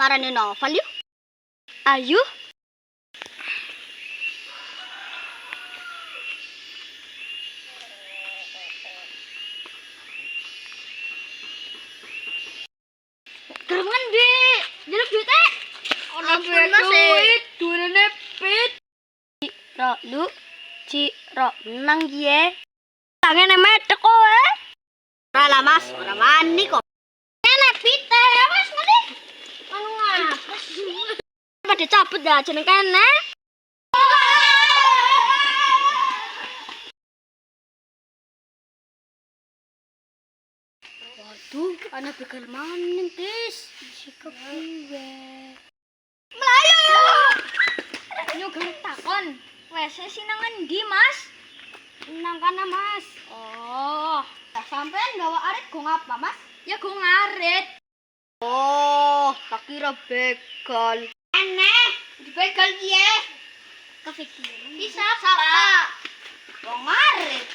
marani novel yuk. Ayo. Gerengan di jeruk duitnya. Ono duit, duitnya pit. Ciro lu, Ciro menang ye. Tangan namanya kowe. Ora lah Mas, ora wani kok. Enak pite ya Mas ngene. Anu ngapes. Pada cabut dah jeneng kene. Waduh, ana begal maning, Tis. Sikap gue. Melayu yuk. Yo garek takon. WC sih nang endi, Mas? Nang kana, Mas. Oh, sampean gawa arit go ngapa, Mas? Ya go ngarit. Oh, tak kira begal. Aneh, di begal piye? Kepikiran. Bisa, Pak. Go ngarit.